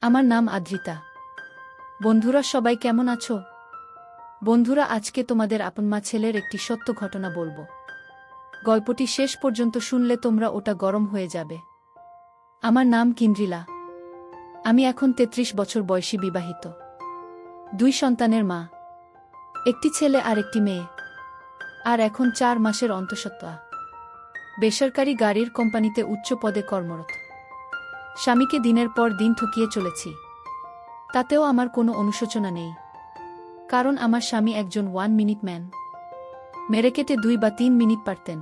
আমার নাম আদ্রিতা। বন্ধুরা সবাই কেমন আছো? বন্ধুরা, আজকে তোমাদের আপনমা ছেলের একটি সত্য ঘটনা বলবো। গল্পটি শেষ পর্যন্ত শুনলে তোমরা ওটা গরম হয়ে যাবে। আমার নাম কিন্দ্রিলা। আমি এখন ৩৩ বছর বয়সী, বিবাহিত, ২ সন্তানের মা, একটি ছেলে আর একটি মেয়ে, আর এখন ৪ মাসের অন্তঃসত্ত্বা। বেসরকারি গাড়ির কোম্পানিতে উচ্চ পদে কর্মরত। স্বামীকে দিনের পর দিন ঠকিয়ে চলেছি। তাতেও আমার কোনো অনুশোচনা নেই, কারণ আমার স্বামী একজন 1 মিনিট ম্যান। মেরে কেটে ২ বা ৩ মিনিট পারতেন।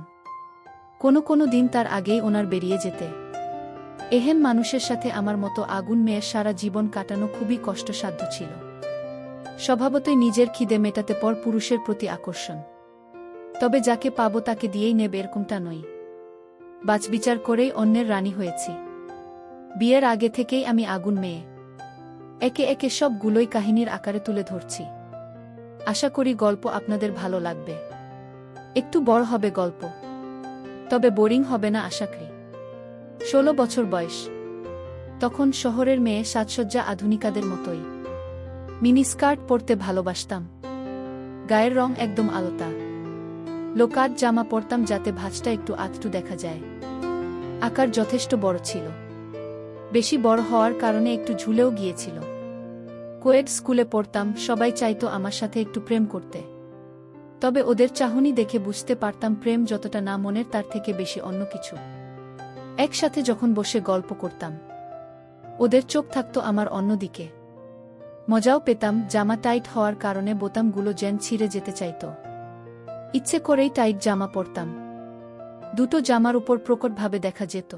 কোনো দিন তার আগেই ওনার বেরিয়ে যেতে। এহেন মানুষের সাথে আমার মতো আগুন মেয়ের সারা জীবন কাটানো খুবই কষ্টসাধ্য ছিল। স্বভাবতই নিজের খিদে মেটাতে পর পুরুষের প্রতি আকর্ষণ। তবে যাকে পাবো তাকে দিয়েই নেবে এরকমটা নই। বাছবিচার করেই অন্যের রানী হয়েছি। বিয়ের আগে থেকেই আমি আগুন মেয়ে। একে একে সবগুলোই কাহিনীর আকারে তুলে ধরছি। আশা করি গল্প আপনাদের ভালো লাগবে। একটু বড় হবে গল্প, তবে বোরিং হবে না আশা করি। ১৬ বছর বয়স। তখন শহরের মেয়ে, সাজসজ্জা আধুনিকাদের মতোই। মিনি স্কার্ট পরতে ভালোবাসতাম। গায়ের রং একদম আলতা। লোকাট জামা পরতাম যাতে ভাঁজটা একটু আধটু দেখা যায়। আকার যথেষ্ট বড় ছিল। বেশি বড় হওয়ার কারণে একটু ঝুলেও গিয়েছিল। কোয়েড স্কুলে পড়তাম, সবাই চাইতো আমার সাথে একটু প্রেম করতে। তবে ওদের চাহনি দেখে বুঝতে পারতাম প্রেম যতটা না মনের, তার থেকে বেশি অন্য কিছু। একসাথে যখন বসে গল্প করতাম, ওদের চোখ থাকতো আমার অন্যদিকে। মজাও পেতাম, জামা টাইট হওয়ার কারণে বোতামগুলো যেন ছিঁড়ে যেতে চাইতো। ইচ্ছে করেই টাইট জামা পরতাম। দুটো জামার উপর প্রকটভাবে দেখা যেত।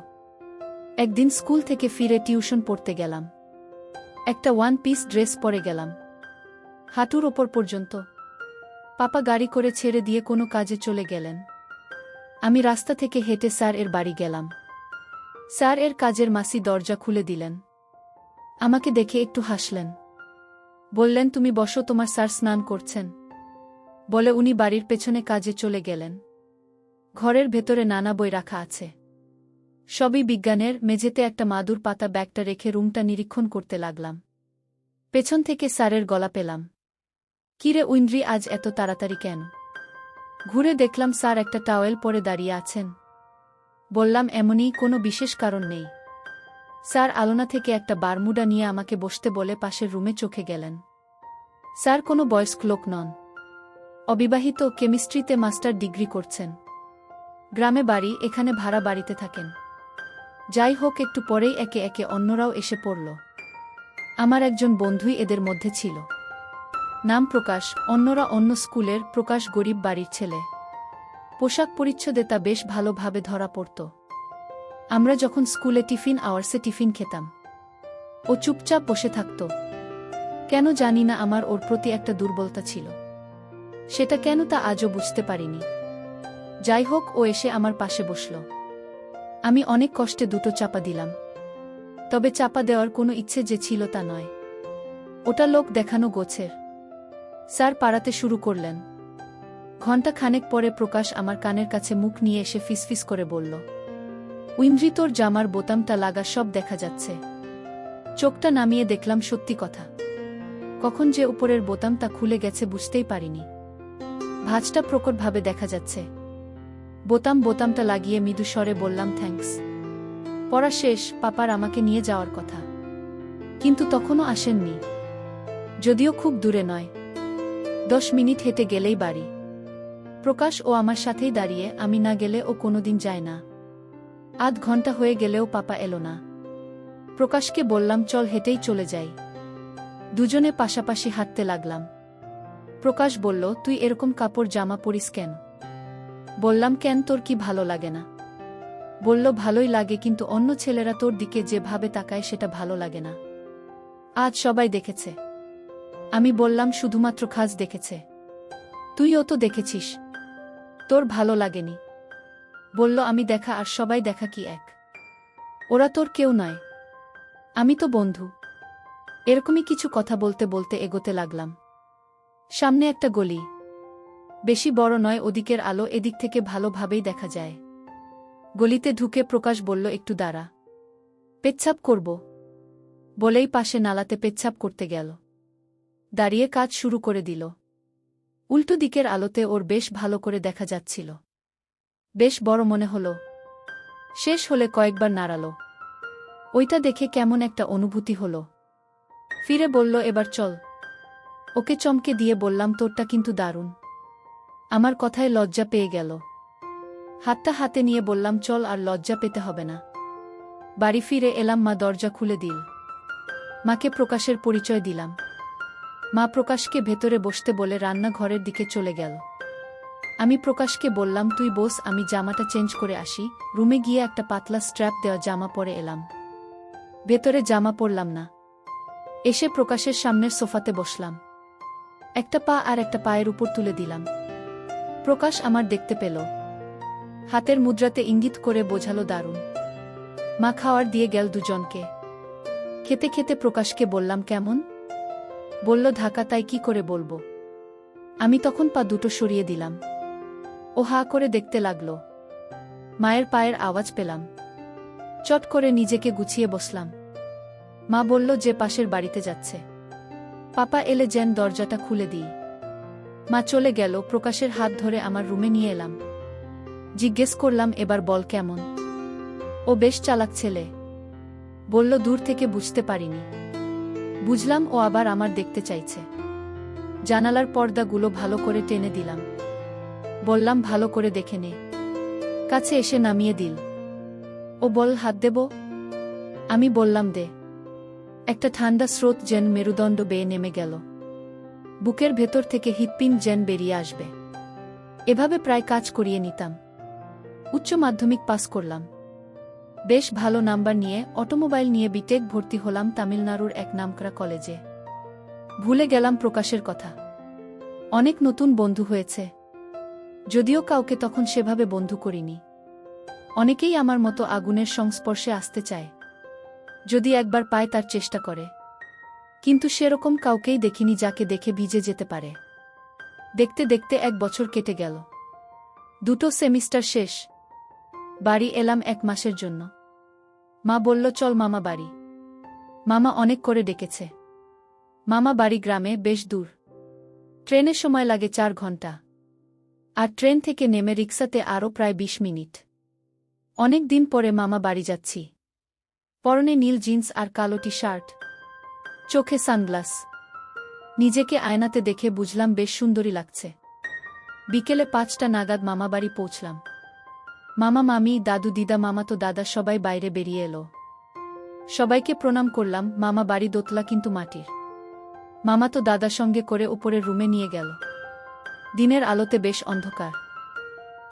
একদিন স্কুল থেকে ফিরে টিউশন পড়তে গেলাম। একটা 1 পিস ড্রেস পরে গেলাম, হাঁটুর ওপর পর্যন্ত। পাপা গাড়ি করে ছেড়ে দিয়ে কোনো কাজে চলে গেলেন। আমি রাস্তা থেকে হেঁটে স্যার এর বাড়ি গেলাম। স্যার এর কাজের মাসি দরজা খুলে দিলেন। আমাকে দেখে একটু হাসলেন। বললেন, তুমি বসো, তোমার স্যার স্নান করছেন। বলে উনি বাড়ির পেছনে কাজে চলে গেলেন। ঘরের ভেতরে নানা বই রাখা আছে, সবই বিজ্ঞানের। মেঝেতে একটা মাদুর পাতা ব্যাগটা রেখে রুমটা নিরীক্ষণ করতে লাগলাম। পেছন থেকে স্যারের গলা পেলাম, কিরে উইন্দ্রি, আজ এত তাড়াতাড়ি কেন? ঘুরে দেখলাম স্যার একটা টাওয়েল পরে দাঁড়িয়ে আছেন। বললাম, এমনই, কোনো বিশেষ কারণ নেই। স্যার আলনা থেকে একটা বারমুডা নিয়ে আমাকে বসতে বলে পাশের রুমে চোখে গেলেন। স্যার কোনো বয়স্ক লোক নন, অবিবাহিত, কেমিস্ট্রিতে মাস্টার ডিগ্রি করছেন। গ্রামে বাড়ি, এখানে ভাড়া বাড়িতে থাকেন। যাই হোক, একটু পরেই একে একে অন্যরাও এসে পড়ল। আমার একজন বন্ধুই এদের মধ্যে ছিল, নাম প্রকাশ। অন্যরা অন্য স্কুলের, প্রকাশ গরিব বাড়ির ছেলে। পোশাক পরিচ্ছদে তা বেশ ভালোভাবে ধরা পড়ত। আমরা যখন স্কুলে টিফিন আওয়ার্সে টিফিন খেতাম, ও চুপচাপ বসে থাকত। কেন জানি না, আমার ওর প্রতি একটা দুর্বলতা ছিল। সেটা কেন তা আজও বুঝতে পারিনি। যাই হোক, ও এসে আমার পাশে বসল। আমি অনেক কষ্টে দুটো চাপা দিলাম। তবে চাপা দেওয়ার কোনো ইচ্ছে যে ছিল তা নয়, ওটা লোক দেখানো গোছের। স্যার পাড়াতে শুরু করলেন। ঘণ্টা খানেক পরে প্রকাশ আমার কানের কাছে মুখ নিয়ে এসে ফিসফিস করে বলল, উইন্দ্রি, তোর জামার বোতামটা লাগা সব দেখা যাচ্ছে। চোখটা নামিয়ে দেখলাম সত্যি কথা। কখন যে উপরের বোতামটা খুলে গেছে বুঝতেই পারিনি। ভাঁজটা প্রকটভাবে দেখা যাচ্ছে। বোতামটা লাগিয়ে মৃদু স্বরে বললাম, থ্যাঙ্কস। পড়া শেষ, পাপার আমাকে নিয়ে যাওয়ার কথা, কিন্তু তখনও আসেননি। যদিও খুব দূরে নয়, 10 মিনিট হেঁটে গেলেই বাড়ি। প্রকাশ ও আমার সাথেই দাঁড়িয়ে, আমি না গেলে ও কোনোদিন যায় না। আধ ঘন্টা হয়ে গেলেও পাপা এলো না। প্রকাশকে বললাম, চল হেঁটেই চলে যাই। দুজনে পাশাপাশি হাঁটতে লাগলাম। প্রকাশ বলল, তুই এরকম কাপড় জামা পরিস কেন? বললাম, কেন, তোর কি ভালো লাগে না? বলল, ভালোই লাগে, কিন্তু অন্য ছেলেরা তোর দিকে যেভাবে তাকায় সেটা ভালো লাগে না। আজ সবাই দেখেছে। আমি বললাম, শুধুমাত্র খাজ দেখেছে, তুইও তো দেখেছিস, তোর ভালো লাগেনি? বলল, আমি দেখা আর সবাই দেখা কি এক? ওরা তোর কেউ নয়, আমি তো বন্ধু। এরকমই কিছু কথা বলতে বলতে এগোতে লাগলাম। সামনে একটা গলি, বেশি বড় নয়, ওদিকের আলো এদিক থেকে ভালোভাবেই দেখা যায়। গলিতে ঢুকে প্রকাশ বলল, একটু দাঁড়া, পেচ্ছাপ করব। বলেই পাশে নালাতে পেচ্ছাপ করতে গেল। দাঁড়িয়ে কাজ শুরু করে দিল। উল্টো দিকের আলোতে ওর বেশ ভালো করে দেখা যাচ্ছিল। বেশ বড় মনে হল। শেষ হলে কয়েকবার নাড়াল। ওইটা দেখে কেমন একটা অনুভূতি হল। ফিরে বলল, এবার চল। ওকে চমকে দিয়ে বললাম, তোরটা কিন্তু দারুণ। আমার কথায় লজ্জা পেয়ে গেল। হাতটা হাতে নিয়ে বললাম, চল, আর লজ্জা পেতে হবে না। বাড়ি ফিরে এলাম, মা দরজা খুলে দিল। মাকে প্রকাশের পরিচয় দিলাম। মা প্রকাশকে ভেতরে বসতে বলে রান্নাঘরের দিকে চলে গেল। আমি প্রকাশকে বললাম, তুই বস, আমি জামাটা চেঞ্জ করে আসি। রুমে গিয়ে একটা পাতলা স্ট্র্যাপ দেওয়া জামা পরে এলাম। ভেতরে জামা পরলাম না। এসে প্রকাশের সামনের সোফাতে বসলাম। একটা পা আর একটা পায়ের উপর তুলে দিলাম। প্রকাশ আমার দেখতে পেল। হাতের মুদ্রাতে ইঙ্গিত করে বোঝালো, দারুণ। মা খাওয়ার দিয়ে গেল দুজনকে। খেতে খেতে প্রকাশকে বললাম, কেমন? বলল, ঢাকা। তাই কি করে বলবো? আমি তখন পা দুটো সরিয়ে দিলাম। ও হা করে দেখতে লাগল। মায়ের পায়ের আওয়াজ পেলাম। চট করে নিজেকে গুছিয়ে বসলাম। মা বলল যে পাশের বাড়িতে যাচ্ছে। পাপা এলে যেন দরজাটা খুলে দিই। মা চলে গেল। প্রকাশের হাত ধরে আমার রুমে নিয়ে এলাম। জিজ্ঞেস করলাম, এবার বল কেমন? ও বেশ চালাক ছেলে। বলল, দূর থেকে বুঝতে পারিনি। বুঝলাম ও আবার আমার দেখতে চাইছে। জানালার পর্দাগুলো ভালো করে টেনে দিলাম। বললাম, ভালো করে দেখে নে। কাছে এসে নামিয়ে দিল। ও বল, হাত দেব? আমি বললাম, দে। একটা ঠান্ডা স্রোত যেন মেরুদণ্ড বেয়ে নেমে গেল। বুকের ভেতর থেকে হৃৎপিণ্ড যেন বেরিয়ে আসবে। এভাবে প্রায় কাজ করিয়ে নিতাম। উচ্চ মাধ্যমিক পাস করলাম। বেশ ভালো নাম্বার নিয়ে অটোমোবাইল নিয়ে বিটেক ভর্তি হলাম তামিলনাড়ুর এক নামকরা কলেজে। ভুলে গেলাম প্রকাশের কথা। অনেক নতুন বন্ধু হয়েছে, যদিও কাউকে তখন সেভাবে বন্ধু করিনি। অনেকেই আমার মতো আগুনের সংস্পর্শে আসতে চায়, যদি একবার পায় তার চেষ্টা করে। কিন্তু সেরকম কাউকেই দেখিনি যাকে দেখে ভিজে যেতে পারে। দেখতে দেখতে 1 বছর কেটে গেল। 2টো সেমিস্টার শেষ। বাড়ি এলাম 1 মাসের জন্য। মা বলল, চল মামা বাড়ি। মামা অনেক করে ডেকেছে। মামা বাড়ি গ্রামে, বেশ দূর। ট্রেনে সময় লাগে 4 ঘন্টা। আর ট্রেন থেকে নেমে রিক্সাতে আরও প্রায় 20 মিনিট। অনেক দিন পরে মামা বাড়ি যাচ্ছি। পরনে নীল জিন্স আর কালো টি শার্ট, চোখে সানগ্লাস। নিজেকে আয়নাতে দেখে বুঝলাম বেশ সুন্দরী লাগছে। বিকেলে 5টা নাগাদ মামা বাড়ি পৌঁছলাম। মামা, মামি, দাদু, দিদা, মামাতো দাদা সবাই বাইরে বেরিয়ে এলো। সবাইকে প্রণাম করলাম। মামা বাড়ি দোতলা কিন্তু মাটির। মামাতো দাদা সঙ্গে করে উপরের রুমে নিয়ে গেল। দিনের আলোতে বেশ অন্ধকার,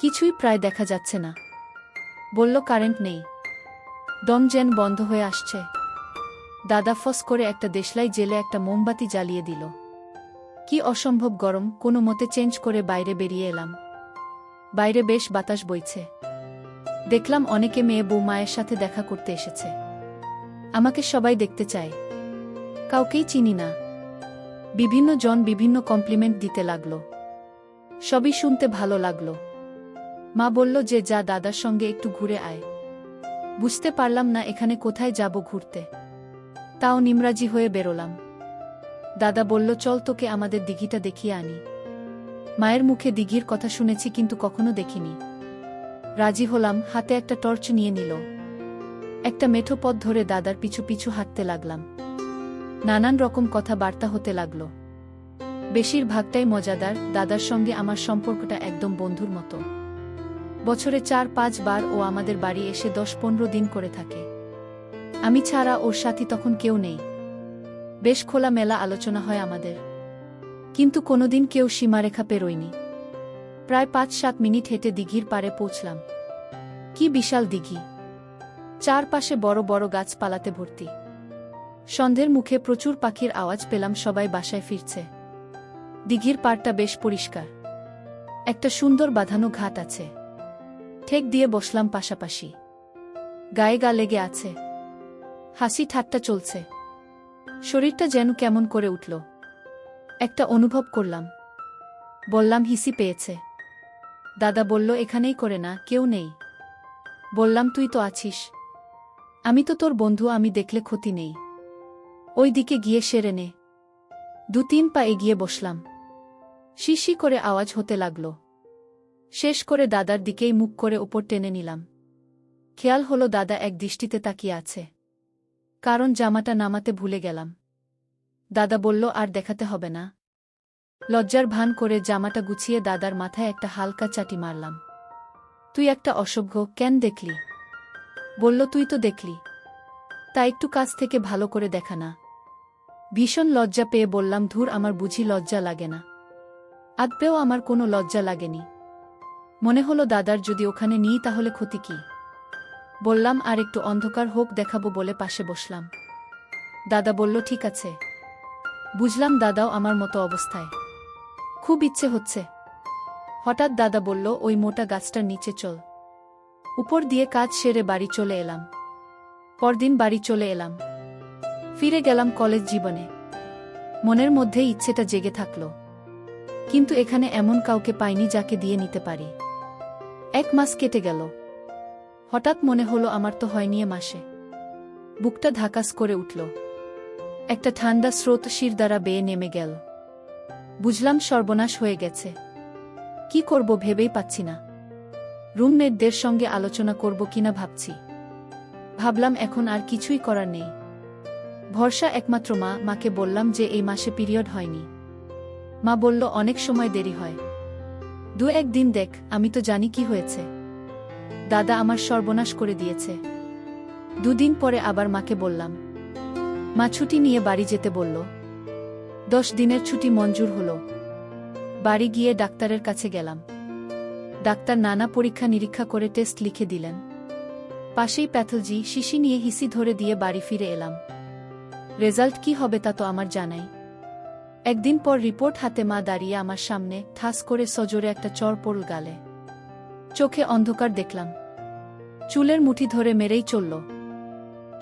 কিছুই প্রায় দেখা যাচ্ছে না। বলল, কারেন্ট নেই, দম যেন বন্ধ হয়ে আসছে। দাদা ফস করে একটা দেশলাই জেলে একটা মোমবাতি জ্বালিয়ে দিল। কি অসম্ভব গরম। কোনো মতে চেঞ্জ করে বাইরে বেরিয়ে এলাম। বাইরে বেশ বাতাস বইছে। দেখলাম অনেকে মেয়ে বউ মায়ের সাথে দেখা করতে এসেছে। আমাকে সবাই দেখতে চায়। কাউকেই চিনি না। বিভিন্ন জন বিভিন্ন কমপ্লিমেন্ট দিতে লাগল। সবই শুনতে ভালো লাগলো। মা বলল যে, যা দাদার সঙ্গে একটু ঘুরে আয়। বুঝতে পারলাম না এখানে কোথায় যাব ঘুরতে। তাও নিমরাজি হয়ে বেরোলাম। দাদা বলল, চল তোকে আমাদের দিঘিটা দেখিয়ে আনি। মায়ের মুখে দিঘির কথা শুনেছি কিন্তু কখনো দেখিনি। রাজি হলাম। হাতে একটা টর্চ নিয়ে নিল। একটা মেঠো পথ ধরে দাদার পিছু পিছু হাঁটতে লাগলাম। নানান রকম কথা বার্তা হতে লাগল। বেশিরভাগটাই মজাদার। দাদার সঙ্গে আমার সম্পর্কটা একদম বন্ধুর মতো। বছরে 4-5 বার ও আমাদের বাড়ি এসে 10-15 দিন করে থাকে। আমি ছাড়া ওর সাথী তখন কেউ নেই। বেশ খোলামেলা আলোচনা হয় আমাদের, কিন্তু কোনোদিন কেউ সীমারেখা পেরোয়নি। প্রায় 5-7 মিনিট হেঁটে দিঘির পাড়ে পৌঁছলাম। কি বিশাল দিঘি! চারপাশে বড় বড় গাছপালাতে ভর্তি। সন্ধ্যের মুখে প্রচুর পাখির আওয়াজ পেলাম। সবাই বাসায় ফিরছে। দিঘির পাড়টা বেশ পরিষ্কার। একটা সুন্দর বাঁধানো ঘাট আছে। ঠেক দিয়ে বসলাম পাশাপাশি। গায়ে গা লেগে আছে। হাসি ঠাট্টা চলছে। শরীরটা যেন কেমন করে উঠল। একটা অনুভব করলাম। বললাম, হিসি পেয়েছে। দাদা বলল, এখানেই করে না, কেউ নেই। বললাম, তুই তো আছিস। আমি তো তোর বন্ধু, আমি দেখলে ক্ষতি নেই। ওই দিকে গিয়ে সেরে নে। 2-3 পা এগিয়ে বসলাম। শিশি করে আওয়াজ হতে লাগল। শেষ করে দাদার দিকেই মুখ করে উপর টেনে নিলাম। খেয়াল হলো দাদা এক দৃষ্টিতে তাকিয়ে আছে। কারণ জামাটা নামাতে ভুলে গেলাম। দাদা বলল, আর দেখাতে হবে না। লজ্জার ভান করে জামাটা গুছিয়ে দাদার মাথায় একটা হালকা চাটি মারলাম। তুই একটা অসভ্য, কেন দেখলি? বলল, তুই তো দেখলি। তা একটু কাছ থেকে ভালো করে দেখা না। ভীষণ লজ্জা পেয়ে বললাম, ধুর, আমার বুঝি লজ্জা লাগে না? আদপেও আমার কোনো লজ্জা লাগেনি। মনে হলো দাদার যদি ওখানে নিই তাহলে ক্ষতি কি? বললাম, আর একটু অন্ধকার হোক দেখাবো বলে পাশে বসলাম। দাদা বলল, ঠিক আছে। বুঝলাম দাদাও আমার মতো অবস্থায়। খুব ইচ্ছে হচ্ছে। হঠাৎ দাদা বলল, ওই মোটা গাছটার নিচে চল। উপর দিয়ে কাজ সেরে বাড়ি চলে এলাম। পরদিন বাড়ি চলে এলাম। ফিরে গেলাম কলেজ জীবনে। মনের মধ্যে ইচ্ছেটা জেগে থাকল। কিন্তু এখানে এমন কাউকে পাইনি যাকে দিয়ে নিতে পারি। 1 মাস কেটে গেল। হঠাৎ মনে হলো আমার তো হয়নি এ মাসে। বুকটা ধাকাস করে উঠল। একটা ঠান্ডা স্রোত শির দ্বারা বেয়ে নেমে গেল। বুঝলাম সর্বনাশ হয়ে গেছে। কি করব ভেবেই পাচ্ছি না। রুমমেটদের সঙ্গে আলোচনা করব কিনা ভাবছি। ভাবলাম এখন আর কিছুই করার নেই। ভরসা একমাত্র মা। মাকে বললাম যে এই মাসে পিরিয়ড হয়নি। মা বলল, অনেক সময় দেরি হয়। 2-1 দিন দেখ, আমি তো জানি কি হয়েছে। দাদা আমার সর্বনাশ করে দিয়েছে। 2 দিন পরে আবার মাকে বললাম। মা ছুটি নিয়ে বাড়ি যেতে বলল। 10 দিনের ছুটি মঞ্জুর হলো। বাড়ি গিয়ে ডাক্তারের কাছে গেলাম। ডাক্তার নানা পরীক্ষা নিরীক্ষা করে টেস্ট লিখে দিলেন। পাশেই প্যাথলজি, শিশি নিয়ে হিসি ধরে দিয়ে বাড়ি ফিরে এলাম। রেজাল্ট কি হবে তা তো আমার জানাই। একদিন পর রিপোর্ট হাতে মা দাঁড়িয়ে আমার সামনে, ঠাস করে সজোরে একটা চড় পড়ল গালে। চোখে অন্ধকার দেখলাম। চুলের মুঠি ধরে মেরেই চলল।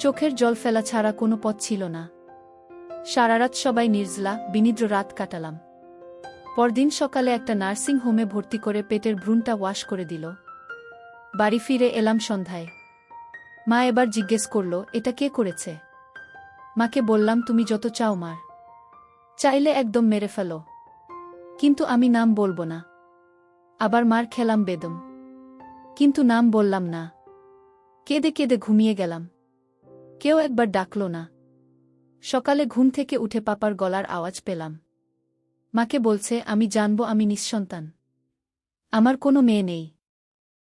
চোখের জল ফেলা ছাড়া কোনো পথ ছিল না। সারারাত সবাই নির্জলা বিনিদ্র রাত কাটালাম। পরদিন সকালে একটা নার্সিং হোমে ভর্তি করে পেটের ভ্রূণটা ওয়াশ করে দিল। বাড়ি ফিরে এলাম সন্ধ্যায়। মা এবার জিজ্ঞেস করল, এটা কে করেছে? মাকে বললাম, তুমি যত চাও মার। চাইলে একদম মেরে ফেলো, কিন্তু আমি নাম বলবো না। আবার মার খেলাম বেদম, কিন্তু নাম বললাম না। কেঁদে কেঁদে ঘুমিয়ে গেলাম। কেউ একবার ডাকল না। সকালে ঘুম থেকে উঠে পাপার গলার আওয়াজ পেলাম। মাকে বলছে, আমি জানব আমি নিঃসন্তান। আমার কোনো মেয়ে নেই।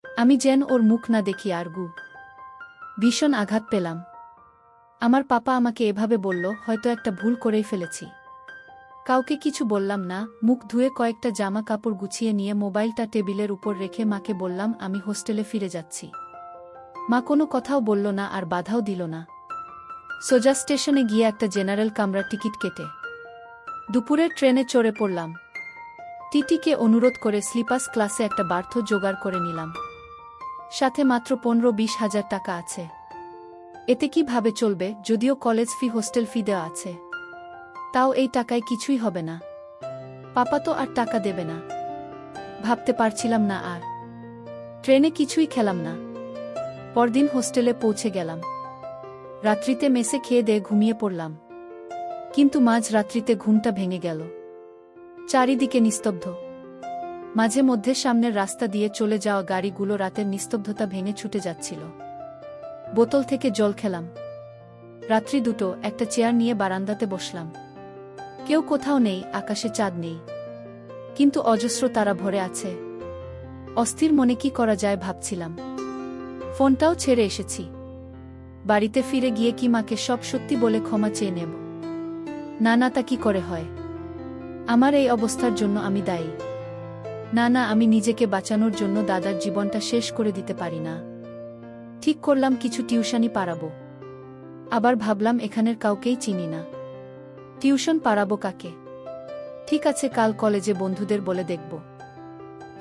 আমি যেন ওর মুখ না দেখি আরগু। ভীষণ আঘাত পেলাম। আমার পাপা আমাকে এভাবে বলল, হয়তো একটা ভুল করেই ফেলেছি। কাউকে কিছু বললাম না। মুখ ধুয়ে কয়েকটা জামা কাপড় গুছিয়ে নিয়ে মোবাইলটা টেবিলের উপর রেখে মাকে বললাম, আমি হোস্টেলে ফিরে যাচ্ছি। মা কোনো কথাও বলল না আর বাধাও দিল না। সোজা স্টেশনে গিয়ে একটা জেনারেল কামরার টিকিট কেটে দুপুরের ট্রেনে চড়ে পড়লাম। টিটিকে অনুরোধ করে স্লিপার্স ক্লাসে একটা বার্থ জোগাড় করে নিলাম। সাথে মাত্র 15-20 হাজার টাকা আছে। এতে কিভাবে চলবে? যদিও কলেজ ফি, হোস্টেল ফি দেওয়া আছে, তাও এই টাকায় কিছুই হবে না। পাপা তো আর টাকা দেবে না। ভাবতে পারছিলাম না আর। ট্রেনে কিছুই খেলাম না। পরদিন হোস্টেলে পৌঁছে গেলাম। রাত্রিতে মেসে খেয়ে দিয়ে ঘুমিয়ে পড়লাম। কিন্তু মাঝ রাত্রিতে ঘুমটা ভেঙে গেল। চারিদিকে নিস্তব্ধ। মাঝে মধ্যে সামনের রাস্তা দিয়ে চলে যাওয়া গাড়িগুলো রাতের নিস্তব্ধতা ভেঙে ছুটে যাচ্ছিল। বোতল থেকে জল খেলাম। রাত্রি 2টো, একটা চেয়ার নিয়ে বারান্দাতে বসলাম। কেউ কোথাও নেই, আকাশে চাঁদ নেই, কিন্তু অজস্র তারা ভরে আছে। অস্থির মনে কি করা যায় ভাবছিলাম। ফোনটাও ছেড়ে এসেছি। বাড়িতে ফিরে গিয়ে কি মাকে সব সত্যি বলে ক্ষমা চেয়ে নেব? না না, তা কি করে হয়? আমার এই অবস্থার জন্য আমি দায়ী। না না, আমি নিজেকে বাঁচানোর জন্য দাদার জীবনটা শেষ করে দিতে পারি না। ঠিক করলাম কিছু টিউশনি পাড়াবো। আবার ভাবলাম এখানের কাউকেই চিনি না, টিউশন পাড়াবো কাকে? ঠিক আছে, কাল কলেজে বন্ধুদের বলে দেখব।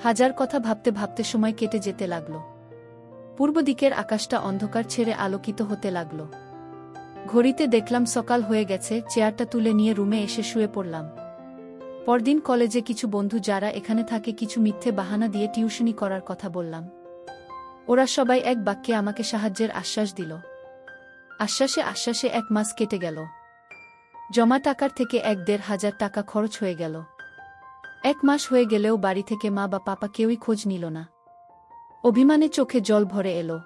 হাজার কথা ভাবতে ভাবতে সময় কেটে যেতে লাগল। পূর্ব দিকের আকাশটা অন্ধকার ছেড়ে আলোকিত হতে লাগল। ঘড়িতে দেখলাম সকাল হয়ে গেছে। চেয়ারটা তুলে নিয়ে রুমে এসে শুয়ে পড়লাম। পরদিন কলেজে কিছু বন্ধু যারা এখানে থাকে কিছু মিথ্যে বাহানা দিয়ে টিউশনি করার কথা বললাম। ওরা সবাই এক বাক্যে আমাকে সাহায্যের আশ্বাস দিল। আশ্বাসে আশ্বাসে 1 মাস কেটে গেল। জমা টাকার থেকে ১-১.৫ হাজার টাকা খরচ হয়ে গেল। ১ মাস হয়ে গেলেও বাড়ি থেকে মা বা পাপা কেউই খোঁজ নিল না। অভিমানে চোখে জল ভরে এলো।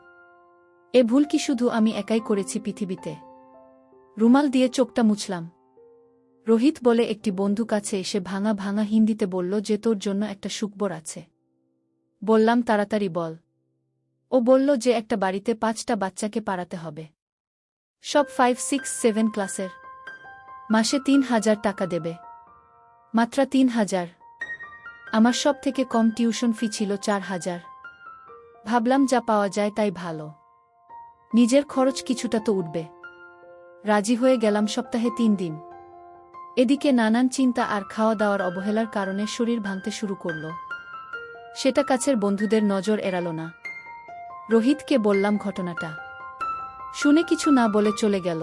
এ ভুল কি শুধু আমি একাই করেছি পৃথিবীতে? রুমাল দিয়ে চোখটা মুছলাম। রোহিত বলে একটি বন্ধু কাছে এসে ভাঙা ভাঙা হিন্দিতে বলল যে তোর জন্য একটা সুখবর আছে। বললাম তাড়াতাড়ি বল। ও বলল যে একটা বাড়িতে ৫টা বাচ্চাকে পাড়াতে হবে। সব ৫, ৬, ৭ ক্লাসের। মাসে ৩,০০০ টাকা দেবে। মাত্র ৩,০০০। আমার সব থেকে কম টিউশন ফি ছিল ৪,০০০। ভাবলাম যা পাওয়া যায় তাই ভালো। নিজের খরচ কিছুটা তো উঠবে। রাজি হয়ে গেলাম সপ্তাহে ৩ দিন। এদিকে নানান চিন্তা আর খাওয়া দাওয়ার অবহেলার কারণে শরীর ভাঙতে শুরু করল। সেটা কাছের বন্ধুদের নজর এড়াল না। রোহিতকে বললাম ঘটনাটা। শুনে কিছু না বলে চলে গেল।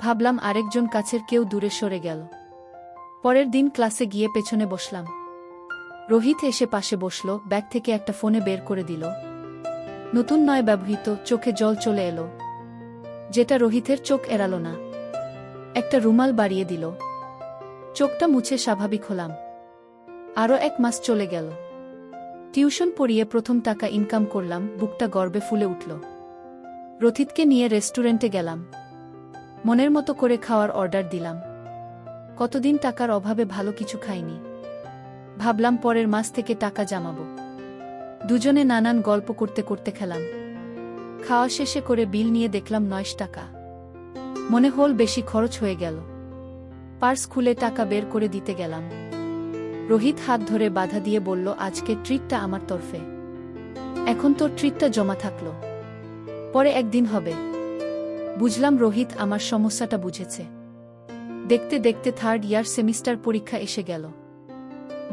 ভাবলাম আরেকজন কাছের কেউ দূরে সরে গেল। পরের দিন ক্লাসে গিয়ে পেছনে বসলাম। রোহিত এসে পাশে বসল, ব্যাগ থেকে একটা ফোনে বের করে দিল। নতুন নয়, ব্যবহৃত। চোখে জল চলে এলো। যেটা রোহিতের চোখ এড়াল না। একটা রুমাল বাড়িয়ে দিল। চোখটা মুছে স্বাভাবিক হলাম। আরও ১ মাস চলে গেল। টিউশন পড়িয়ে প্রথম টাকা ইনকাম করলাম, বুকটা গর্বে ফুলে উঠল। রথিতকে নিয়ে রেস্টুরেন্টে গেলাম। মনের মতো করে খাওয়ার অর্ডার দিলাম। কতদিন টাকার অভাবে ভালো কিছু খাইনি। ভাবলাম পরের মাস থেকে টাকা জমাবো। দুজনে নানান গল্প করতে করতে খেলাম। খাওয়া শেষে করে বিল নিয়ে দেখলাম ৯০ টাকা। মনে হল বেশি খরচ হয়ে গেল। পার্স খুলে টাকা বের করে দিতে গেলাম। রোহিত হাত ধরে বাধা দিয়ে বলল, আজকে ট্রিটটা আমার তরফে। এখন তোর ট্রিটটা জমা থাকলো, পরে একদিন হবে। বুঝলাম রোহিত আমার সমস্যাটা বুঝেছে। দেখতে দেখতে 3rd ইয়ার সেমিস্টার পরীক্ষা এসে গেল।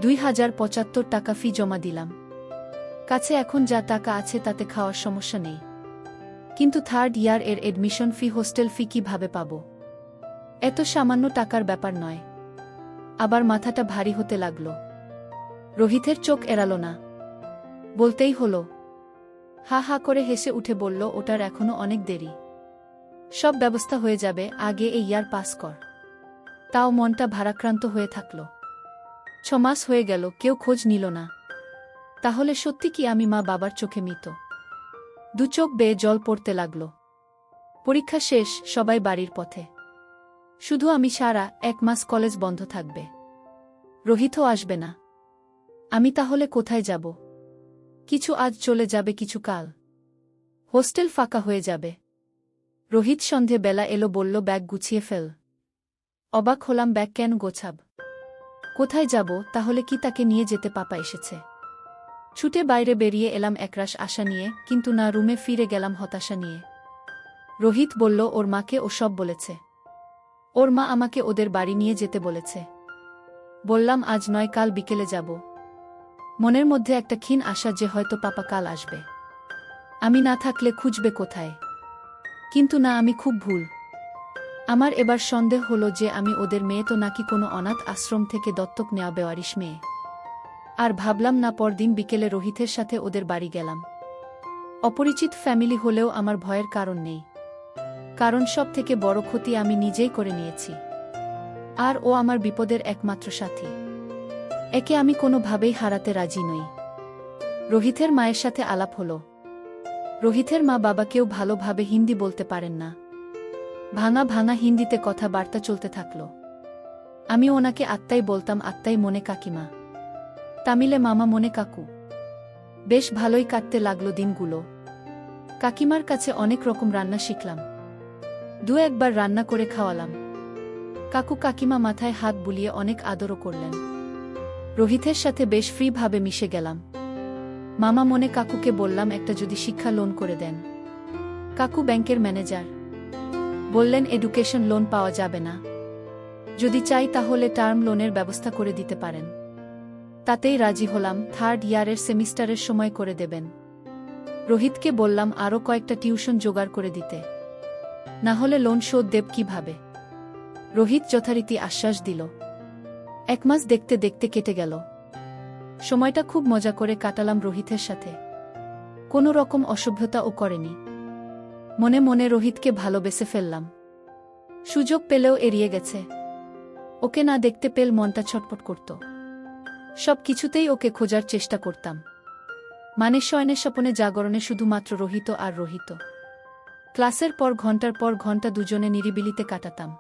২,০৭৫ টাকা ফি জমা দিলাম। কাছে এখন যা টাকা আছে তাতে খাওয়ার সমস্যা নেই। কিন্তু 3rd ইয়ার এর এডমিশন ফি, হোস্টেল ফি কিভাবে পাব? এত সামান্য টাকার ব্যাপার নয়। আবার মাথাটা ভারী হতে লাগল। রোহিতের চোখ এড়াল না। বলতেই হলো। হা হা করে হেসে উঠে বলল, ওটার এখনো অনেক দেরি। সব ব্যবস্থা হয়ে যাবে, আগে এই ইয়ার পাস কর। তাও মনটা ভারাক্রান্ত হয়ে থাকল। ৬ মাস হয়ে গেল, কেউ খোঁজ নিল না। তাহলে সত্যি কি আমি মা বাবার চোখে মৃত? দু চোখ বেয়ে জল পড়তে লাগল। পরীক্ষা শেষ, সবাই বাড়ির পথে। শুধু আমি সারা ১ মাস কলেজ বন্ধ থাকবে। রোহিতও আসবে না। আমি তাহলে কোথায় যাব? কিছু আজ চলে যাবে, কিছু কাল। হোস্টেল ফাঁকা হয়ে যাবে। রোহিত সন্ধে বেলা এলো, বলল ব্যাগ গুছিয়ে ফেল। অবাক হলাম, ব্যাগ কেন গোছাব? কোথায় যাব? তাহলে কি তাকে নিয়ে যেতে পাপা এসেছে? ছুটে বাইরে বেরিয়ে এলাম একরাশ আশা নিয়ে, কিন্তু না, রুমে ফিরে গেলাম হতাশা নিয়ে। রোহিত বলল ওর মাকে ও সব বলেছে। ওর মা আমাকে ওদের বাড়ি নিয়ে যেতে বলেছে। বললাম আজ নয়, কাল বিকেলে যাব। মনের মধ্যে একটা ক্ষীণ আশা যে হয়তো পাপা কাল আসবে। আমি না থাকলে খুঁজবে কোথায়? কিন্তু না, আমি খুব ভুল। আমার এবার সন্দেহ হলো যে আমি ওদের মেয়ে তো নাকি কোনো অনাথ আশ্রম থেকে দত্তক নেওয়া বেওয়ারিশ মেয়ে। আর ভাবলাম না। পরদিন বিকেলে রোহিতের সাথে ওদের বাড়ি গেলাম। অপরিচিত ফ্যামিলি হলেও আমার ভয়ের কারণ নেই। কারণ সব থেকে বড় ক্ষতি আমি নিজেই করে নিয়েছি। আর ও আমার বিপদের একমাত্র সাথী। একে আমি কোনোভাবেই হারাতে রাজি নই। রোহিতের মায়ের সাথে আলাপ হলো। রোহিতের মা বাবা কেউ ভালোভাবে হিন্দি বলতে পারেন না। ভাঙা ভাঙা হিন্দিতে কথাবার্তা চলতে থাকল। আমি ওনাকে আত্মাই বলতাম, আত্মাই মনে কাকিমা। তামিলে মামা, মনে কাকু। বেশ ভালোই কাটতে লাগলো দিনগুলো। কাকিমার কাছে অনেক রকম রান্না শিখলাম। ২-১ বার রান্না করে খাওয়ালাম। কাকু কাকিমা মাথায় হাত বুলিয়ে অনেক আদরও করলেন। রোহিতের সাথে বেশ ফ্রিভাবে মিশে গেলাম। মামা মনে কাকুকে বললাম একটা যদি শিক্ষা লোন করে দেন। কাকু ব্যাংকের ম্যানেজার। বললেন এডুকেশন লোন পাওয়া যাবে না। যদি চাই তাহলে টার্ম লোনের ব্যবস্থা করে দিতে পারেন। তাতেই রাজি হলাম। 3rd ইয়ারের সেমিস্টারের সময় করে দেবেন। রোহিতকে বললাম আরও কয়েকটা টিউশন জোগাড় করে দিতে। না হলে লোন শোধ দেব কিভাবে? রোহিত যথারীতি আশ্বাস দিল। 1 মাস দেখতে দেখতে কেটে গেল। সময়টা খুব মজা করে কাটালাম রোহিতের সাথে। কোনো রকম অসভ্যতাও করেনি। মনে মনে রোহিতকে ভালোবেসে ফেললাম। সুযোগ পেলেও এড়িয়ে গেছে। ওকে না দেখতে পেল মনটা ছটপট করত। সব কিছুতেই ওকে খোঁজার চেষ্টা করতাম। মানে শয়নের স্বপনে জাগরণে শুধুমাত্র রোহিত আর রোহিত। ক্লাসের পর ঘন্টার পর ঘন্টা দুজনে নিরিবিলিতে কাটাতাম।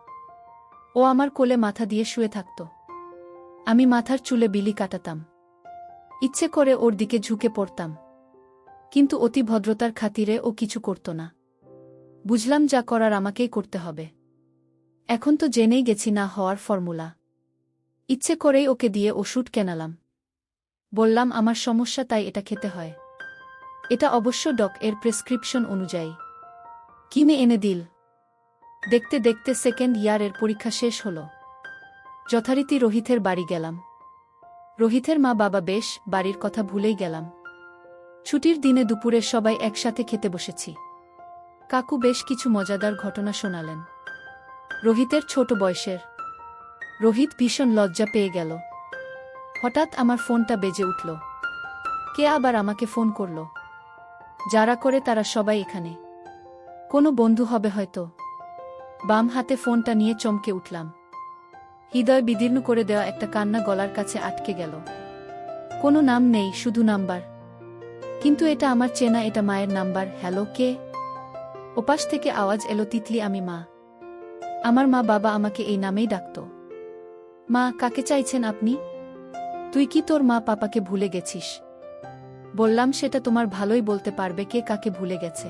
ও আমার কোলে মাথা দিয়ে শুয়ে থাকত। আমি মাথার চুলে বিলি কাটাতাম। ইচ্ছে করে ওর দিকে ঝুঁকে পড়তাম। কিন্তু অতি ভদ্রতার খাতিরে ও কিছু করত না। বুঝলাম যা করার আমাকেই করতে হবে। এখন তো জেনেই গেছি না হওয়ার ফর্মুলা। ইচ্ছে করেই ওকে দিয়ে ওষুধ কেনালাম। বললাম আমার সমস্যা তাই এটা খেতে হয়। এটা অবশ্য এর প্রেসক্রিপশন অনুযায়ী। কিনে এনে দিল। দেখতে দেখতে সেকেন্ড ইয়ারের পরীক্ষা শেষ হল। যথারীতি রোহিতের বাড়ি গেলাম। রোহিতের মা বাবা বেশ, বাড়ির কথা ভুলেই গেলাম। ছুটির দিনে দুপুরে সবাই একসাথে খেতে বসেছি। কাকু বেশ কিছু মজাদার ঘটনা শোনালেন। রোহিতের ছোট বয়সের। রোহিত ভীষণ লজ্জা পেয়ে গেল। হঠাৎ আমার ফোনটা বেজে উঠল। কে আবার আমাকে ফোন করল? যারা করে তারা সবাই এখানে। কোনো বন্ধু হবে হয়তো। বাম হাতে ফোনটা নিয়ে চমকে উঠলাম। হৃদয় বিদীর্ণ করে দেওয়া একটা কান্না গলার কাছে আটকে গেল। কোনো নাম নেই, শুধু নাম্বার। কিন্তু এটা আমার চেনা, এটা মায়ের নাম্বার। হ্যালো, কে? ওপাশ থেকে আওয়াজ এলো, তিতলি, আমি মা। আমার মা বাবা আমাকে এই নামেই ডাকত। মা, কাকে চাইছেন আপনি? তুই কি তোর মা পাপাকে ভুলে গেছিস? বললাম সেটা তোমার ভালোই বলতে পারবে কে কাকে ভুলে গেছে।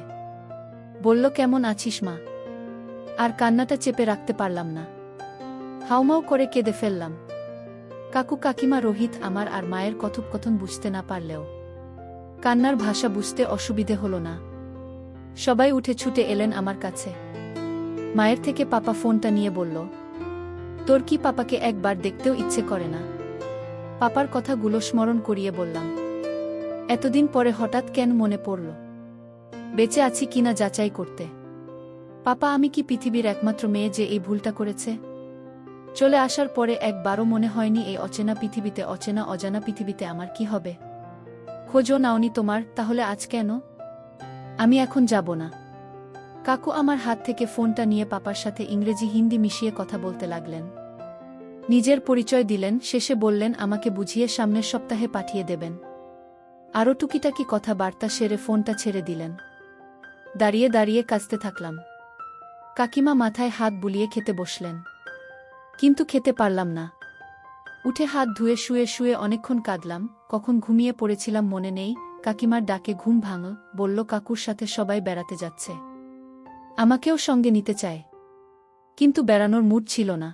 বলল, কেমন আছিস মা? আর কান্নাটা চেপে রাখতে পারলাম না। হাউমাউ করে কেঁদে ফেললাম। কাকু কাকিমা রোহিত আমার আর মায়ের কথোপকথন বুঝতে না পারলেও কান্নার ভাষা বুঝতে অসুবিধে হল না। সবাই উঠে ছুটে এলেন আমার কাছে। মায়ের থেকে পাপা ফোনটা নিয়ে বলল, তোর কি পাপাকে একবার দেখতেও ইচ্ছে করে না? পাপার কথাগুলো স্মরণ করিয়ে বললাম, এতদিন পরে হঠাৎ কেন মনে পড়ল? বেঁচে আছি কিনা যাচাই করতে। পাপা, আমি কি পৃথিবীর একমাত্র মেয়ে যে এই ভুলটা করেছে? চলে আসার পরে একবারও মনে হয়নি এই অচেনা পৃথিবীতে, অচেনা অজানা পৃথিবীতে আমার কি হবে? খোঁজও নাওনি তোমার, তাহলে আজ কেন? আমি এখন যাব না। কাকু আমার হাত থেকে ফোনটা নিয়ে পাপার সাথে ইংরেজি হিন্দি মিশিয়ে কথা বলতে লাগলেন। নিজের পরিচয় দিলেন, শেষে বললেন আমাকে বুঝিয়ে সামনের সপ্তাহে পাঠিয়ে দেবেন। আরও টুকিটাকি কথাবার্তা সেরে ফোনটা ছেড়ে দিলেন। দাঁড়িয়ে দাঁড়িয়ে কাঁদতে থাকলাম। কাকিমা মাথায় হাত বুলিয়ে খেতে বসলেন। কিন্তু খেতে পারলাম না। উঠে হাত ধুয়ে শুয়ে শুয়ে অনেকক্ষণ কাঁদলাম। কখন ঘুমিয়ে পড়েছিলাম মনে নেই। কাকিমার ডাকে ঘুম ভাঙল। বলল, কাকুর সাথে সবাই বেড়াতে যাচ্ছে, আমাকেও সঙ্গে নিতে চায়। কিন্তু বেড়ানোর মুড ছিল না।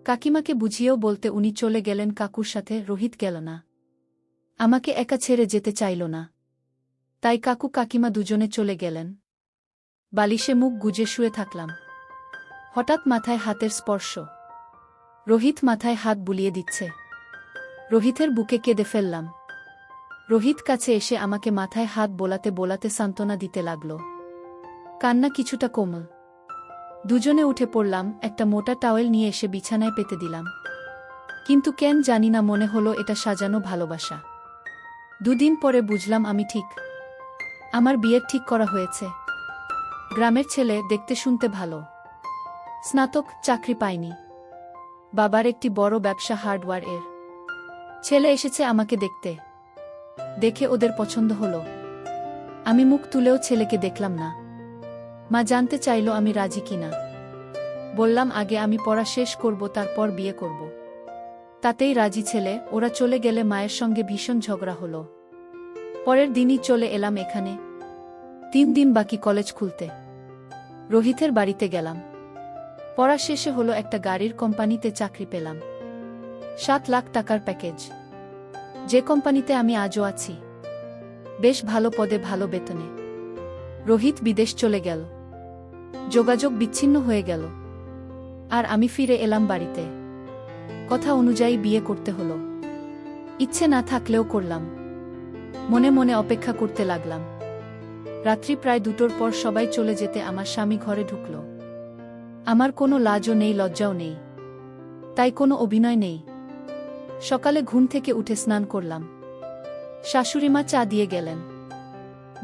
কাকিমাকে বুঝিয়েও বলতে উনি চলে গেলেন কাকুর সাথে, রোহিত গেল না। আমাকে একা ছেড়ে যেতে চাইল না। তাই কাকু কাকিমা দুজনে চলে গেলেন। বালিশে মুখ গুজে শুয়ে থাকলাম। হঠাৎ মাথায় হাতের স্পর্শ। রোহিত মাথায় হাত বুলিয়ে দিচ্ছে। রোহিতের বুকে কেঁদে ফেললাম। রোহিত কাছে এসে আমাকে মাথায় হাত বোলাতে বোলাতে সান্ত্বনা দিতে লাগল। কান্না কিছুটা কোমল। দুজনে উঠে পড়লাম। একটা মোটা টাওয়েল নিয়ে এসে বিছানায় পেতে দিলাম। কিন্তু কেন জানি না মনে হলো এটা সাজানো ভালোবাসা। দুদিন পরে বুঝলাম আমি ঠিক। আমার বিয়ের ঠিক করা হয়েছে। গ্রামের ছেলে, দেখতে শুনতে ভালো। স্নাতক, চাকরি পায়নি। বাবার একটি বড় ব্যবসা হার্ডওয়্যার এর। ছেলে এসেছে আমাকে দেখতে। দেখে ওদের পছন্দ হলো। আমি মুখ তুলেও ছেলেকে দেখলাম না। মা জানতে চাইল আমি রাজি কিনা। বললাম আগে আমি পড়া শেষ করব, তারপর বিয়ে করব। তাতেই রাজি ছেলে। ওরা চলে গেলে মায়ের সঙ্গে ভীষণ ঝগড়া হলো। পরের দিনই চলে এলাম এখানে। 3 দিন বাকি কলেজ খুলতে। রোহিতের বাড়িতে গেলাম। পড়া শেষে হলো একটা গাড়ির কোম্পানিতে চাকরি পেলাম। 7 লাখ টাকার প্যাকেজ। যে কোম্পানিতে আমি আজও আছি। বেশ ভালো পদে, ভালো বেতনে। রোহিত বিদেশ চলে গেল। যোগাযোগ বিচ্ছিন্ন হয়ে গেল। আর আমি ফিরে এলাম বাড়িতে। কথা অনুযায়ী বিয়ে করতে হলো। ইচ্ছে না থাকলেও করলাম। মনে মনে অপেক্ষা করতে লাগলাম। রাত্রি প্রায় 2টোর পর সবাই চলে যেতে আমার স্বামী ঘরে ঢুকল। আমার কোনো লাজও নেই, লজ্জাও নেই। তাই কোনো অভিনয় নেই। সকালে ঘুম থেকে উঠে স্নান করলাম। শাশুড়িমা চা দিয়ে গেলেন।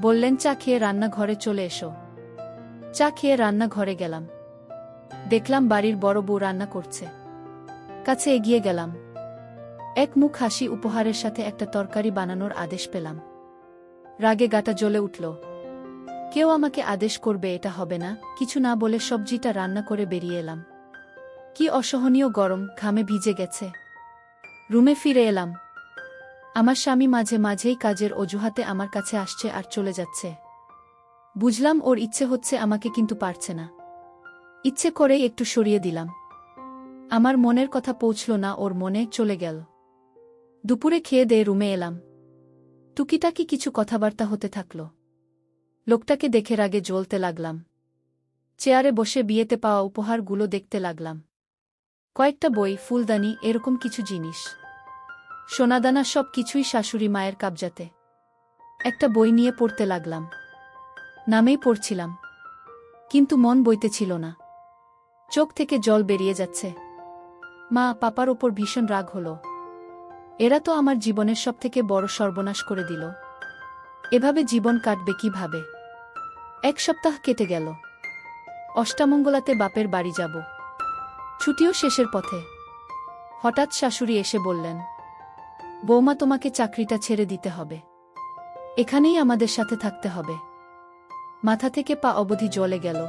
বললেন চা খেয়ে রান্নাঘরে চলে এসো। চা খেয়ে রান্নাঘরে গেলাম। দেখলাম বাড়ির বড় বউ রান্না করছে। কাছে এগিয়ে গেলাম। এক মুখ হাসি উপহারের সাথে একটা তরকারি বানানোর আদেশ পেলাম। রাগে গাটা জ্বলে উঠল। কেউ আমাকে আদেশ করবে এটা হবে না, কিছু না বলে সবজিটা রান্না করে বেরিয়ে এলাম। কি অসহনীয় গরম, ঘামে ভিজে গেছে। রুমে ফিরে এলাম। আমার স্বামী মাঝে মাঝেই কাজের অজুহাতে আমার কাছে আসছে আর চলে যাচ্ছে। বুঝলাম ওর ইচ্ছে হচ্ছে আমাকে, কিন্তু পারছে না। ইচ্ছে করেই একটু সরিয়ে দিলাম। আমার মনের কথা পৌঁছল না ওর মনে, চলে গেল। দুপুরে খেয়ে দিয়ে রুমে এলাম। টুকিটাকি কিছু কথাবার্তা হতে থাকল। লোকটাকে দেখে রাগে জ্বলতে লাগলাম। চেয়ারে বসে বিয়েতে পাওয়া উপহারগুলো দেখতে লাগলাম। কয়েকটা বই, ফুলদানি, এরকম কিছু জিনিস। সোনাদানা সব কিছুই শাশুড়ি মায়ের কাবজাতে। একটা বই নিয়ে পড়তে লাগলাম। নামেই পড়ছিলাম, কিন্তু মন বইতেছিল না। চোখ থেকে জল বেরিয়ে যাচ্ছে। মা পাপার ওপর ভীষণ রাগ হল। এরা তো আমার জীবনের সবথেকে বড় সর্বনাশ করে দিল। এভাবে জীবন কাটবে কিভাবে? এক সপ্তাহ কেটে গেল। অষ্টামঙ্গলাতে বাপের বাড়ি যাব। ছুটিও শেষের পথে। হঠাৎ শাশুড়ি এসে বললেন, বৌমা তোমাকে চাকরিটা ছেড়ে দিতে হবে। এখানেই আমাদের সাথে থাকতে হবে। মাথা থেকে পা অবধি জ্বলে গেল।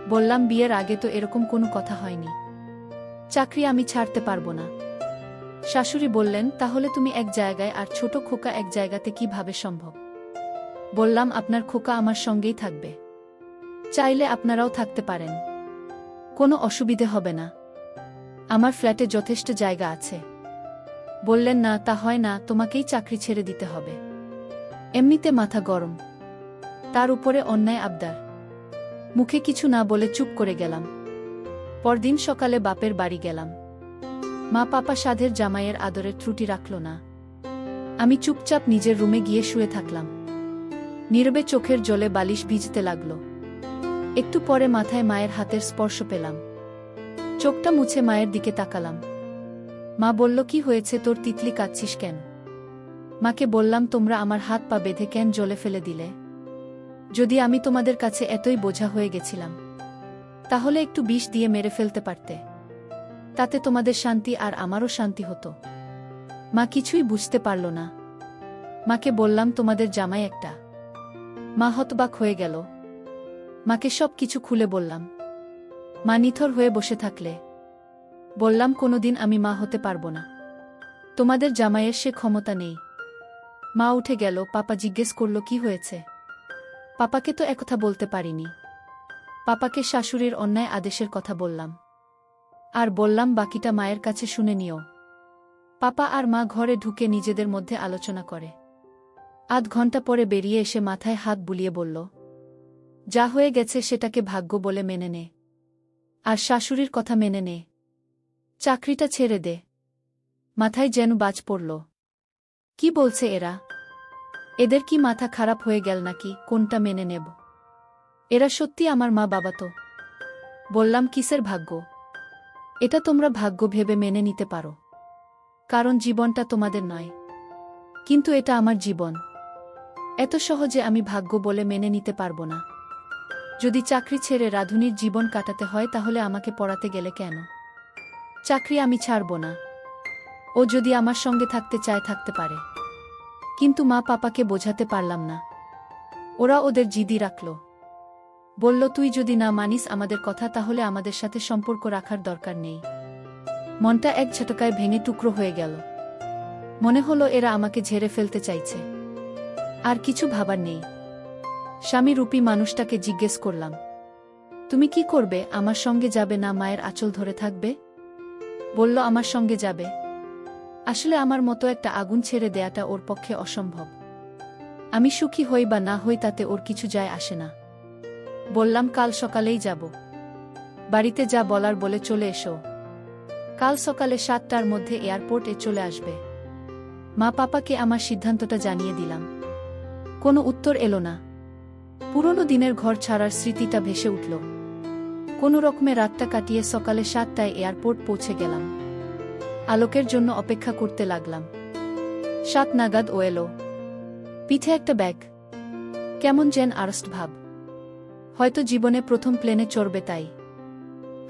বললাম, বিয়ের আগে তো এরকম কোনো কথা হয়নি। চাকরি আমি ছাড়তে পারবো না। শাশুড়ি বললেন, তাহলে তুমি এক জায়গায় আর ছোট খোকা এক জায়গাতে কিভাবে সম্ভব? বললাম, আপনার খোকা আমার সঙ্গেই থাকবে। চাইলে আপনারাও থাকতে পারেন, কোনো অসুবিধে হবে না। আমার ফ্ল্যাটে যথেষ্ট জায়গা আছে। বললেন, না তা হয় না, তোমাকেই চাকরি ছেড়ে দিতে হবে। এমনিতে মাথা গরম, তার উপরে অন্যায় আবদার। মুখে কিছু না বলে চুপ করে গেলাম। পরদিন সকালে বাপের বাড়ি গেলাম। মা পাপা সাধের জামাইয়ের আদরের ত্রুটি রাখল না। আমি চুপচাপ নিজের রুমে গিয়ে শুয়ে থাকলাম। নীরবে চোখের জলে বালিশ ভিজতে লাগল। একটু পরে মাথায় মায়ের হাতের স্পর্শ পেলাম। চোখটা মুছে মায়ের দিকে তাকালাম। মা বলল, কি হয়েছে তোর, তিতলি কাঁদছিস কেন? মাকে বললাম, তোমরা আমার হাত পা বেঁধে কেন জলে ফেলে দিলে? যদি আমি তোমাদের কাছে এতই বোঝা হয়ে গেছিলাম, তাহলে একটু বিষ দিয়ে মেরে ফেলতে পারতে। তাতে তোমাদের শান্তি আর আমারও শান্তি হতো। মা কিছুই বুঝতে পারল না। মাকে বললাম, তোমাদের জামাই একটা। মা হতবাক হয়ে গেল। মাকে সব কিছু খুলে বললাম। মা নিথর হয়ে বসে থাকলে। বললাম, কোনোদিন আমি মা হতে পারবো না। তোমাদের জামাইয়ের সে ক্ষমতা নেই। মা উঠে গেল। পাপা জিজ্ঞেস করল, কি হয়েছে? পাপাকে তো একথা বলতে পারিনি। পাপাকে শাশুড়ির অন্যায় আদেশের কথা বললাম। আর বললাম, বাকিটা মায়ের কাছে শুনে নিও। পাপা আর মা ঘরে ঢুকে নিজেদের মধ্যে আলোচনা করে। আধ ঘন্টা পরে বেরিয়ে এসে মাথায় হাত বুলিয়ে বলল, যা হয়ে গেছে সেটাকে ভাগ্য বলে মেনে নে। আর শাশুড়ির কথা মেনে নে। চাকরিটা ছেড়ে দে। মাথায় যেন বাজ পড়ল। কি বলছে এরা? এদের কি মাথা খারাপ হয়ে গেল নাকি? কোনটা মেনে নেব? এরা সত্যি আমার মা বাবা তো? বললাম, কিসের ভাগ্য? এটা তোমরা ভাগ্য ভেবে মেনে নিতে পারো, কারণ জীবনটা তোমাদের নয়। কিন্তু এটা আমার জীবন। এত সহজে আমি ভাগ্য বলে মেনে নিতে পারবো না। যদি চাকরি ছেড়ে রাধুনির জীবন কাটাতে হয়, তাহলে আমাকে পড়াতে গেলে কেন? চাকরি আমি ছাড়ব না। ও যদি আমার সঙ্গে থাকতে চায় থাকতে পারে, কিন্তু মা পাপাকে বোঝাতে পারলাম না। ওরা ওদের জিদি রাখল। বলল, তুই যদি না মানিস আমাদের কথা, তাহলে আমাদের সাথে সম্পর্ক রাখার দরকার নেই। মনটা এক ঝটকায় ভেঙে টুকরো হয়ে গেল। মনে হলো এরা আমাকে ঝেড়ে ফেলতে চাইছে। আর কিছু ভাবার নেই। স্বামী রূপী মানুষটাকে জিজ্ঞেস করলাম, তুমি কি করবে? আমার সঙ্গে যাবে না মায়ের আঁচল ধরে থাকবে? বলল, আমার সঙ্গে যাবে। আসলে আমার মতো একটা আগুন ছেড়ে দেয়াটা ওর পক্ষে অসম্ভব। আমি সুখী হই বা না হই তাতে ওর কিছু যায় আসে না। বললাম, কাল সকালেই যাব। বাড়িতে যা বলার বলে চলে এসো। কাল সকালে 7টার মধ্যে এয়ারপোর্টে চলে আসবে। মা পাপাকে আমার সিদ্ধান্তটা জানিয়ে দিলাম। কোনো উত্তর এলো না। পুরনো দিনের ঘর ছাড়ার স্মৃতিটা ভেসে উঠল। কোনো রকমে রাতটা কাটিয়ে সকালে 7টায় এয়ারপোর্ট পৌঁছে গেলাম। আলোকের জন্য অপেক্ষা করতে লাগলাম। 7 নাগাদ ও এলো। পিঠে একটা ব্যাগ। কেমন যেন আড়ষ্ট ভাব। হয়তো জীবনে প্রথম প্লেনে চড়বে তাই।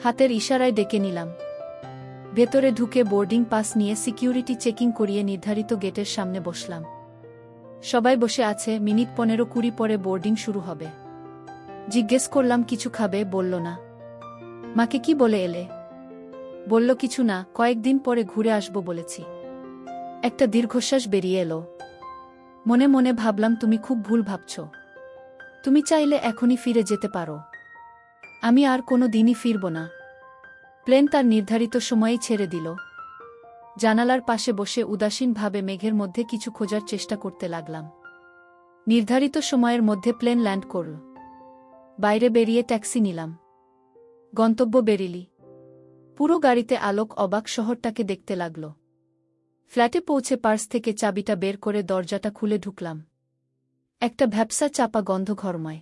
হাতের ইশারায় ডেকে নিলাম। ভেতরে ঢুকে বোর্ডিং পাস নিয়ে সিকিউরিটি চেকিং করিয়ে নির্ধারিত গেটের সামনে বসলাম। সবাই বসে আছে, মিনিট 15-20 পরে বোর্ডিং শুরু হবে। জিজ্ঞেস করলাম কিছু খাবে, বলল না। মাকে কি বলে এলে? বলল কিছু না, কয়েকদিন পরে ঘুরে আসব বলেছি। একটা দীর্ঘশ্বাস বেরিয়ে এলো। মনে মনে ভাবলাম তুমি খুব ভুল ভাবছ। তুমি চাইলে এখনই ফিরে যেতে পারো। আমি আর কোনো দিনই ফিরব না। প্লেন তার নির্ধারিত সময়েই ছেড়ে দিল। জানালার পাশে বসে উদাসীনভাবে মেঘের মধ্যে কিছু খোঁজার চেষ্টা করতে লাগলাম। নির্ধারিত সময়ের মধ্যে প্লেন ল্যান্ড করল। বাইরে বেরিয়ে ট্যাক্সি নিলাম। গন্তব্য বেরিলি। পুরো গাড়িতে আলোক, অবাক শহরটাকে দেখতে লাগল। ফ্ল্যাটে পৌঁছে পার্স থেকে চাবিটা বের করে দরজাটা খুলে ঢুকলাম। একটা ভ্যাপসা চাপা গন্ধ ঘরময়।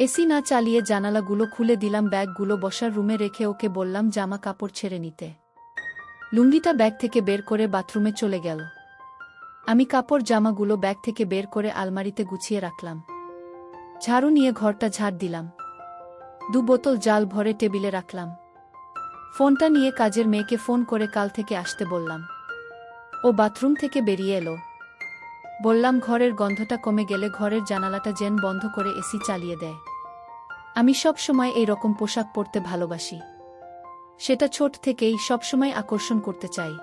এসি না চালিয়ে জানালাগুলো খুলে দিলাম। ব্যাগগুলো বসার রুমে রেখে ওকে বললাম জামা কাপড় ছেড়ে নিতে। লুঙ্গিটা ব্যাগ থেকে বের করে বাথরুমে চলে গেল। আমি কাপড় জামাগুলো ব্যাগ থেকে বের করে আলমারিতে গুছিয়ে রাখলাম। ঝাড়ু নিয়ে ঘরটা ঝাড় দিলাম। 2 বোতল জাল ভরে টেবিলে রাখলাম। ফোনটা নিয়ে কাজের মেয়েকে ফোন করে কাল থেকে আসতে বললাম। ও বাথরুম থেকে বেরিয়ে এলো। বললাম ঘরের গন্ধটা কমে গেলে ঘরের জানালাটা যেন বন্ধ করে এসি চালিয়ে দেয়। আমি সব সময় এই রকম পোশাক পরতে ভালোবাসি। সেটা ছোট থেকেই সবসময় আকর্ষণ করতে চাই।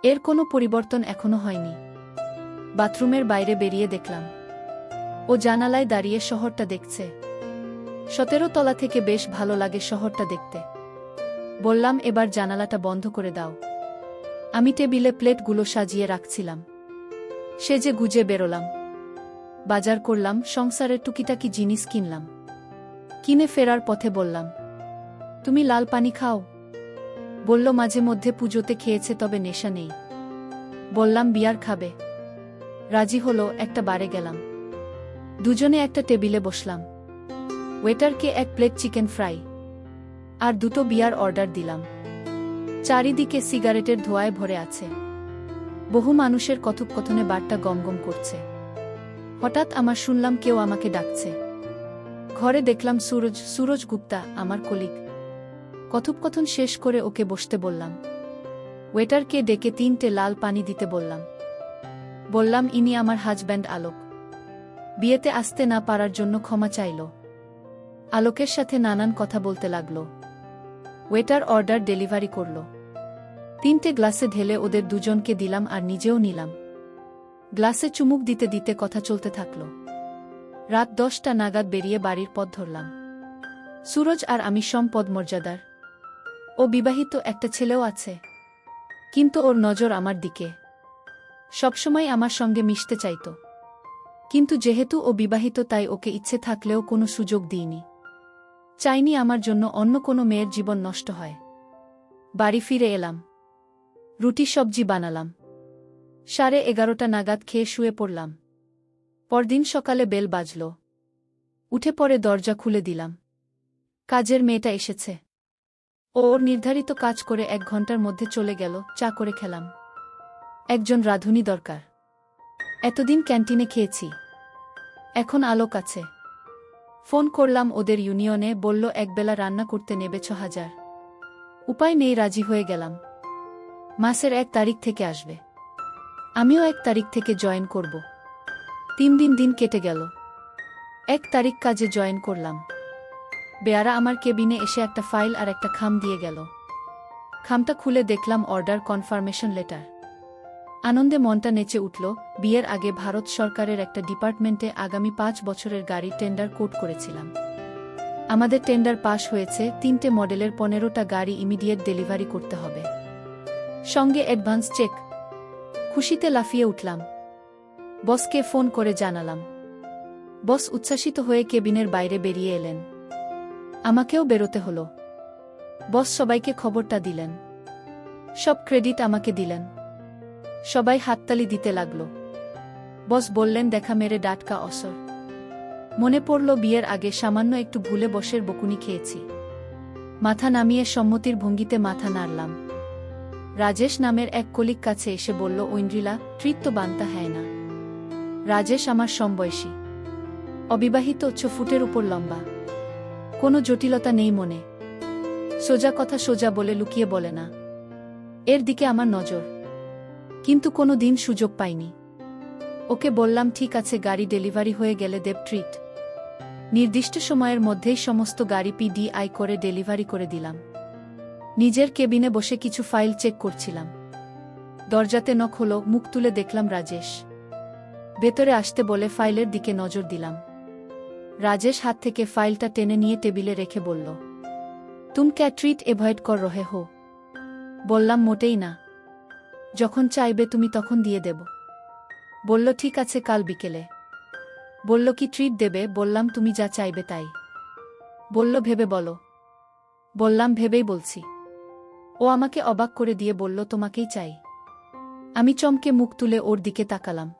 এর কোনো পরিবর্তন এখনো হয়নি। বাথরুমের বাইরে বেরিয়ে দেখলাম ও জানালায় দাঁড়িয়ে শহরটা দেখছে। 17 তলা থেকে বেশ ভালো লাগে শহরটা দেখতে। বললাম এবার জানালাটা বন্ধ করে দাও। আমি টেবিলে প্লেটগুলো সাজিয়ে রাখছিলাম। সেজে গুজে বেরোলাম। বাজার করলাম, সংসারের টুকিটাকি জিনিস কিনলাম। কিনে ফেরার পথে বললাম তুমি লাল পানি খাও? বলল মাঝে মধ্যে পুজোতে খেয়েছে, তবে নেশা নেই। বললাম বিয়ার খাবে? রাজি হলো। একটা বারে গেলাম। দুজনে একটা টেবিলে বসলাম। ওয়েটারকে 1 প্লেট চিকেন ফ্রাই আর 2টো বিয়ার অর্ডার দিলাম। চারিদিকে সিগারেটের ধোঁয়ায় ভরে আছে। বহু মানুষের কথোপকথনে বারটা গমগম করছে। হঠাৎ আমার শুনলাম কেউ আমাকে ডাকছে। ঘরে দেখলাম সুরজ গুপ্তা, আমার কলিগ। কথোপকথন শেষ করে ওকে বসতে বললাম। ওয়েটারকে ডেকে 3টে লাল পানি দিতে বললাম। বললাম ইনি আমার হাজব্যান্ড আলোক। বিয়েতে আসতে না পারার জন্য ক্ষমা চাইল। আলোকের সাথে নানান কথা বলতে লাগল। ওয়েটার অর্ডার ডেলিভারি করল। 3টে গ্লাসে ঢেলে ওদের দুজনকে দিলাম আর নিজেও নিলাম। গ্লাসে চুমুক দিতে দিতে কথা চলতে থাকল। রাত 10টা নাগাদ বেরিয়ে বাড়ির পথ ধরলাম। সুরজ আর আমি সমপদমর্যাদার। ও বিবাহিত, একটা ছেলেও আছে। কিন্তু ওর নজর আমার দিকে। সবসময় আমার সঙ্গে মিশতে চাইত। কিন্তু যেহেতু ও বিবাহিত তাই ওকে ইচ্ছে থাকলেও কোনো সুযোগ দিইনি। চাইনি আমার জন্য অন্য কোনো মেয়ের জীবন নষ্ট হয়। বাড়ি ফিরে এলাম। রুটি সবজি বানালাম। 11:30 নাগাদ খেয়ে শুয়ে পড়লাম। পরদিন সকালে বেল বাজল। উঠে পড়ে দরজা খুলে দিলাম। কাজের মেয়েটা এসেছে। ও ওর নির্ধারিত কাজ করে 1 ঘন্টার মধ্যে চলে গেল। চা করে খেলাম। একজন রাঁধুনি দরকার। এতদিন ক্যান্টিনে খেয়েছি। এখন আলোক আছে। ফোন করলাম ওদের ইউনিয়নে, বলল একবেলা রান্না করতে নেবে 6000। উপায় নেই, রাজি হয়ে গেলাম। মাসের 1 তারিখ থেকে আসবে। আমিও 1 তারিখ থেকে জয়েন করব। 3 দিন কেটে গেল। 1 তারিখ কাজে জয়েন করলাম। বেয়ারা আমার কেবিনে এসে একটা ফাইল আর একটা খাম দিয়ে গেল। খামটা খুলে দেখলাম অর্ডার কনফার্মেশন লেটার। আনন্দে মনটা নেচে উঠল। বিয়ের আগে ভারত সরকারের একটা ডিপার্টমেন্টে আগামী 5 বছরের গাড়ি টেন্ডার কোড করেছিলাম। আমাদের টেন্ডার পাস হয়েছে। 3টে মডেলের 15টা গাড়ি ইমিডিয়েট ডেলিভারি করতে হবে, সঙ্গে অ্যাডভান্স চেক। খুশিতে লাফিয়ে উঠলাম। বসকে ফোন করে জানালাম। বস উচ্ছ্বাসিত হয়ে কেবিনের বাইরে বেরিয়ে এলেন। আমাকেও বেরোতে হলো। বস সবাইকে খবরটা দিলেন। সব ক্রেডিট আমাকে দিলেন। সবাই হাততালি দিতে লাগল। বস বললেন দেখা মেরে ডাটকা অসর। মনে পড়ল বিয়ের আগে সামান্য একটু ভুলে বসের বকুনি খেয়েছি। মাথা নামিয়ে সম্মতির ভঙ্গিতে মাথা নাড়লাম। রাজেশ নামের এক কলিগ কাছে এসে বলল ঐন্দ্রিলা, ট্রিট তো বানতা হ্যায় না। রাজেশ আমার সমবয়সী, অবিবাহিত, 6 ফুটের উপর লম্বা। কোনো জটিলতা নেই মনে। সোজা কথা সোজা বলে লুকিয়ে বলে না। এর দিকে আমার নজর, কিন্তু কোনো দিন সুযোগ পাইনি। ওকে বললাম ঠিক আছে, গাড়ি ডেলিভারি হয়ে গেলে দেব ট্রিট। নির্দিষ্ট সময়ের মধ্যেই সমস্ত গাড়ি PDI করে ডেলিভারি করে দিলাম। নিজের কেবিনে বসে কিছু ফাইল চেক করছিলাম। দরজাতে নক হলো, মুখ তুলে দেখলাম রাজেশ। ভেতরে আসতে বলে ফাইলের দিকে নজর দিলাম। রাজেশ হাত থেকে ফাইলটা টেনে নিয়ে টেবিলে রেখে বলল, তুম ক্যা ট্রিট এভয়েড কর রহে হো? বললাম মোটেই না, যখন চাইবে তুমি তখন দিয়ে দেব। বলল ঠিক আছে, কাল বিকেলে। বলল কি ট্রিট দেবে? বললাম তুমি যা চাইবে তাই। বলল ভেবে বলো। বললাম ভেবেই বলছি। ও আমাকে অবাক করে দিয়ে বলল তোমাকেই চাই। আমি চমকে মুখ তুলে ওর দিকে তাকালাম।